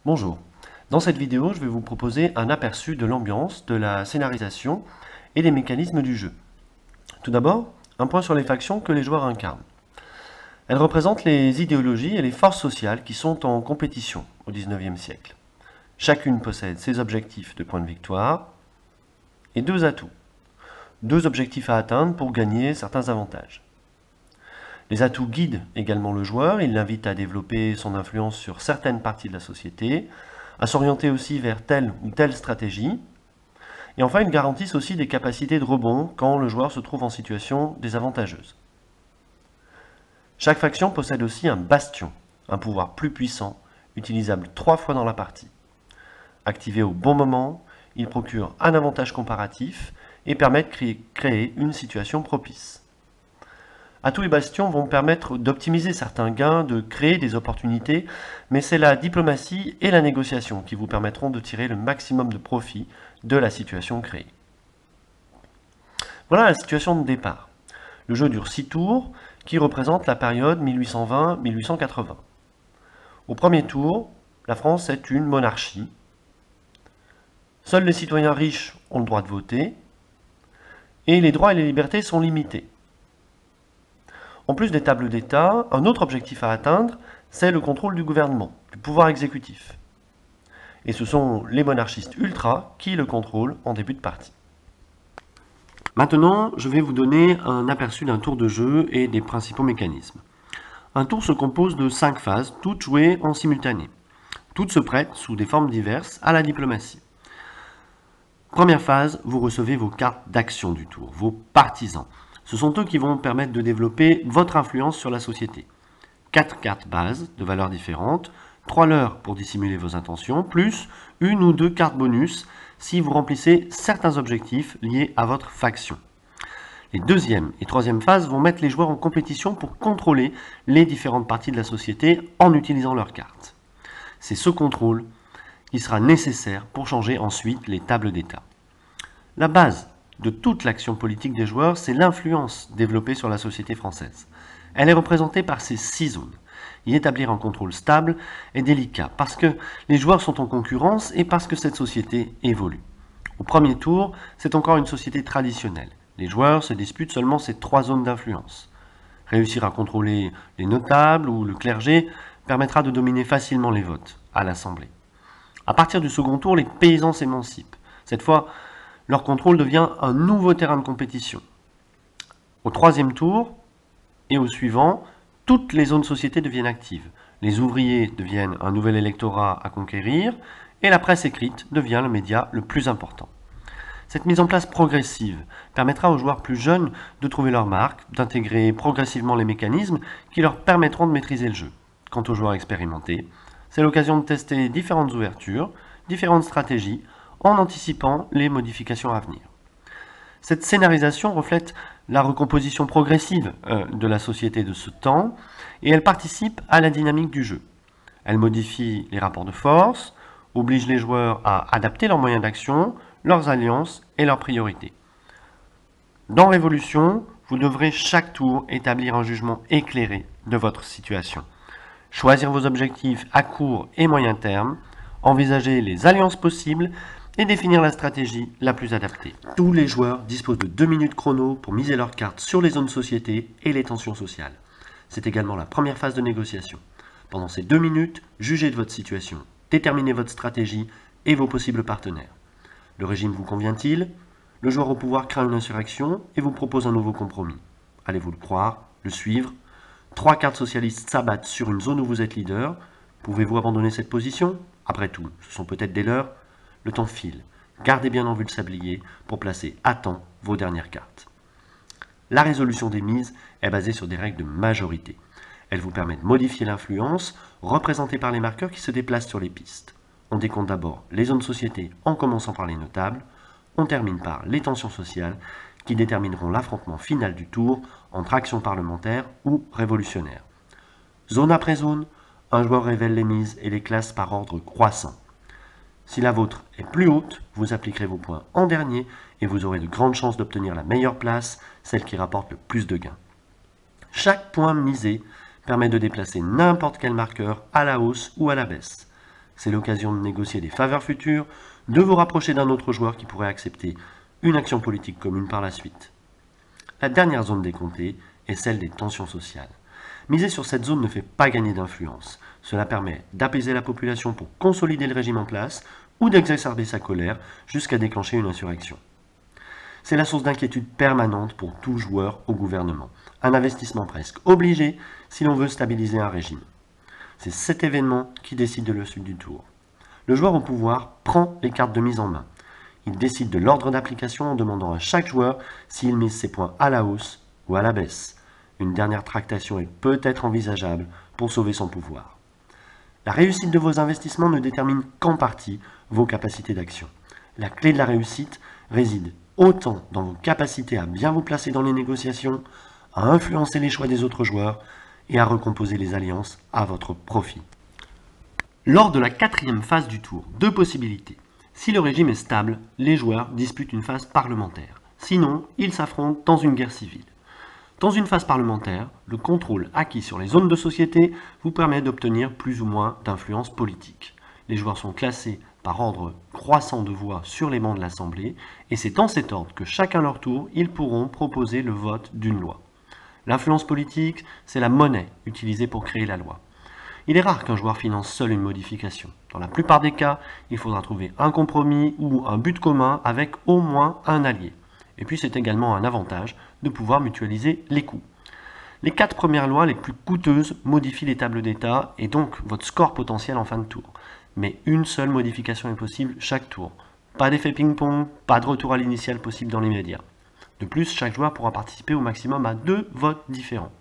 Bonjour. Dans cette vidéo, je vais vous proposer un aperçu de l'ambiance, de la scénarisation et des mécanismes du jeu. Tout d'abord, un point sur les factions que les joueurs incarnent. Elles représentent les idéologies et les forces sociales qui sont en compétition au XIXe siècle. Chacune possède ses objectifs de points de victoire et deux atouts. Deux objectifs à atteindre pour gagner certains avantages. Les atouts guident également le joueur, ils l'invitent à développer son influence sur certaines parties de la société, à s'orienter aussi vers telle ou telle stratégie. Et enfin, ils garantissent aussi des capacités de rebond quand le joueur se trouve en situation désavantageuse. Chaque faction possède aussi un bastion, un pouvoir plus puissant, utilisable 3 fois dans la partie. Activé au bon moment, il procure un avantage comparatif et permet de créer une situation propice. Atouts et bastions vont permettre d'optimiser certains gains, de créer des opportunités, mais c'est la diplomatie et la négociation qui vous permettront de tirer le maximum de profit de la situation créée. Voilà la situation de départ. Le jeu dure 6 tours, qui représentent la période 1820-1880. Au premier tour, la France est une monarchie. Seuls les citoyens riches ont le droit de voter, et les droits et les libertés sont limités. En plus des tables d'État, un autre objectif à atteindre, c'est le contrôle du gouvernement, du pouvoir exécutif. Et ce sont les monarchistes ultra qui le contrôlent en début de partie. Maintenant, je vais vous donner un aperçu d'un tour de jeu et des principaux mécanismes. Un tour se compose de 5 phases, toutes jouées en simultané. Toutes se prêtent, sous des formes diverses, à la diplomatie. Première phase, vous recevez vos cartes d'action du tour, vos partisans. Ce sont eux qui vont permettre de développer votre influence sur la société. 4 cartes bases de valeurs différentes, 3 leurres pour dissimuler vos intentions, plus 1 ou 2 cartes bonus si vous remplissez certains objectifs liés à votre faction. Les deuxième et troisième phases vont mettre les joueurs en compétition pour contrôler les différentes parties de la société en utilisant leurs cartes. C'est ce contrôle qui sera nécessaire pour changer ensuite les tables d'État. La base de toute l'action politique des joueurs, c'est l'influence développée sur la société française. Elle est représentée par ces 6 zones. Y établir un contrôle stable est délicat parce que les joueurs sont en concurrence et parce que cette société évolue. Au premier tour, c'est encore une société traditionnelle. Les joueurs se disputent seulement ces 3 zones d'influence. Réussir à contrôler les notables ou le clergé permettra de dominer facilement les votes à l'Assemblée. À partir du second tour, les paysans s'émancipent. Cette fois, leur contrôle devient un nouveau terrain de compétition. Au troisième tour et au suivant, toutes les zones société deviennent actives. Les ouvriers deviennent un nouvel électorat à conquérir et la presse écrite devient le média le plus important. Cette mise en place progressive permettra aux joueurs plus jeunes de trouver leur marque, d'intégrer progressivement les mécanismes qui leur permettront de maîtriser le jeu. Quant aux joueurs expérimentés, c'est l'occasion de tester différentes ouvertures, différentes stratégies, en anticipant les modifications à venir. Cette scénarisation reflète la recomposition progressive de la société de ce temps et elle participe à la dynamique du jeu. Elle modifie les rapports de force, oblige les joueurs à adapter leurs moyens d'action, leurs alliances et leurs priorités. Dans Révolution, vous devrez chaque tour établir un jugement éclairé de votre situation. Choisir vos objectifs à court et moyen terme, envisager les alliances possibles et définir la stratégie la plus adaptée. Tous les joueurs disposent de 2 minutes chrono pour miser leurs cartes sur les zones société et les tensions sociales. C'est également la première phase de négociation. Pendant ces 2 minutes, jugez de votre situation, déterminez votre stratégie et vos possibles partenaires. Le régime vous convient-il? Le joueur au pouvoir craint une insurrection et vous propose un nouveau compromis. Allez-vous le croire, le suivre? 3 cartes socialistes s'abattent sur une zone où vous êtes leader. Pouvez-vous abandonner cette position? Après tout, ce sont peut-être des leurs. Le temps file. Gardez bien en vue le sablier pour placer à temps vos dernières cartes. La résolution des mises est basée sur des règles de majorité. Elle vous permet de modifier l'influence représentée par les marqueurs qui se déplacent sur les pistes. On décompte d'abord les zones société en commençant par les notables. On termine par les tensions sociales qui détermineront l'affrontement final du tour entre action parlementaire ou révolutionnaire. Zone après zone, un joueur révèle les mises et les classe par ordre croissant. Si la vôtre est plus haute, vous appliquerez vos points en dernier et vous aurez de grandes chances d'obtenir la meilleure place, celle qui rapporte le plus de gains. Chaque point misé permet de déplacer n'importe quel marqueur à la hausse ou à la baisse. C'est l'occasion de négocier des faveurs futures, de vous rapprocher d'un autre joueur qui pourrait accepter une action politique commune par la suite. La dernière zone décomptée est celle des tensions sociales. Miser sur cette zone ne fait pas gagner d'influence. Cela permet d'apaiser la population pour consolider le régime en place ou d'exacerber sa colère jusqu'à déclencher une insurrection. C'est la source d'inquiétude permanente pour tout joueur au gouvernement. Un investissement presque obligé si l'on veut stabiliser un régime. C'est cet événement qui décide de la suite du tour. Le joueur au pouvoir prend les cartes de mise en main. Il décide de l'ordre d'application en demandant à chaque joueur s'il mise ses points à la hausse ou à la baisse. Une dernière tractation est peut-être envisageable pour sauver son pouvoir. La réussite de vos investissements ne détermine qu'en partie vos capacités d'action. La clé de la réussite réside autant dans vos capacités à bien vous placer dans les négociations, à influencer les choix des autres joueurs et à recomposer les alliances à votre profit. Lors de la 4e phase du tour, 2 possibilités. Si le régime est stable, les joueurs disputent une phase parlementaire. Sinon, ils s'affrontent dans une guerre civile. Dans une phase parlementaire, le contrôle acquis sur les zones de société vous permet d'obtenir plus ou moins d'influence politique. Les joueurs sont classés par ordre croissant de voix sur les bancs de l'Assemblée, et c'est en cet ordre que chacun leur tour, ils pourront proposer le vote d'une loi. L'influence politique, c'est la monnaie utilisée pour créer la loi. Il est rare qu'un joueur finance seul une modification. Dans la plupart des cas, il faudra trouver un compromis ou un but commun avec au moins un allié. Et puis c'est également un avantage de pouvoir mutualiser les coûts. Les 4 premières lois les plus coûteuses modifient les tables d'état et donc votre score potentiel en fin de tour. Mais une seule modification est possible chaque tour. Pas d'effet ping-pong, pas de retour à l'initial possible dans l'immédiat. De plus, chaque joueur pourra participer au maximum à 2 votes différents.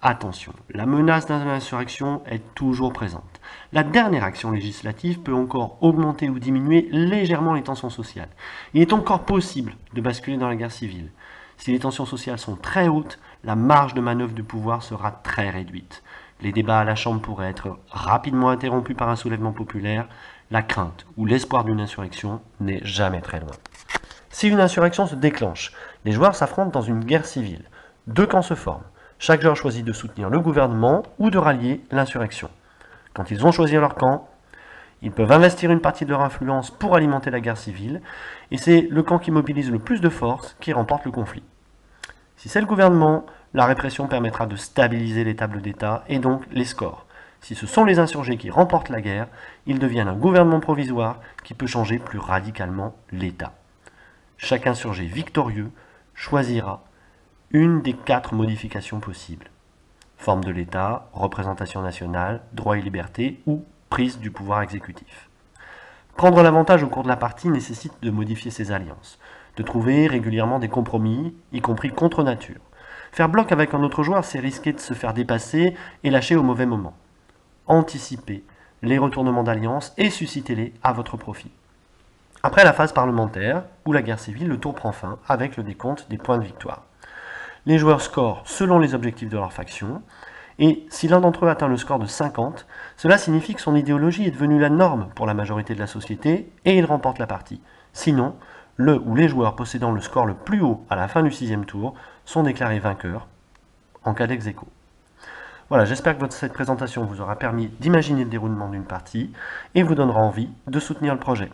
Attention, la menace d'insurrection est toujours présente. La dernière action législative peut encore augmenter ou diminuer légèrement les tensions sociales. Il est encore possible de basculer dans la guerre civile. Si les tensions sociales sont très hautes, la marge de manœuvre du pouvoir sera très réduite. Les débats à la Chambre pourraient être rapidement interrompus par un soulèvement populaire. La crainte ou l'espoir d'une insurrection n'est jamais très loin. Si une insurrection se déclenche, les joueurs s'affrontent dans une guerre civile. 2 camps se forment. Chaque joueur choisit de soutenir le gouvernement ou de rallier l'insurrection. Quand ils ont choisi leur camp, ils peuvent investir une partie de leur influence pour alimenter la guerre civile, et c'est le camp qui mobilise le plus de force qui remporte le conflit. Si c'est le gouvernement, la répression permettra de stabiliser les tables d'État et donc les scores. Si ce sont les insurgés qui remportent la guerre, ils deviennent un gouvernement provisoire qui peut changer plus radicalement l'État. Chaque insurgé victorieux choisira une des 4 modifications possibles. Forme de l'État, représentation nationale, droits et libertés ou prise du pouvoir exécutif. Prendre l'avantage au cours de la partie nécessite de modifier ses alliances, de trouver régulièrement des compromis, y compris contre nature. Faire bloc avec un autre joueur, c'est risquer de se faire dépasser et lâcher au mauvais moment. Anticipez les retournements d'alliance et suscitez-les à votre profit. Après la phase parlementaire ou la guerre civile, le tour prend fin avec le décompte des points de victoire. Les joueurs scorent selon les objectifs de leur faction, et si l'un d'entre eux atteint le score de 50, cela signifie que son idéologie est devenue la norme pour la majorité de la société et il remporte la partie. Sinon, le ou les joueurs possédant le score le plus haut à la fin du 6e tour sont déclarés vainqueurs en cas d'ex-aequo. Voilà, j'espère que cette présentation vous aura permis d'imaginer le déroulement d'une partie et vous donnera envie de soutenir le projet.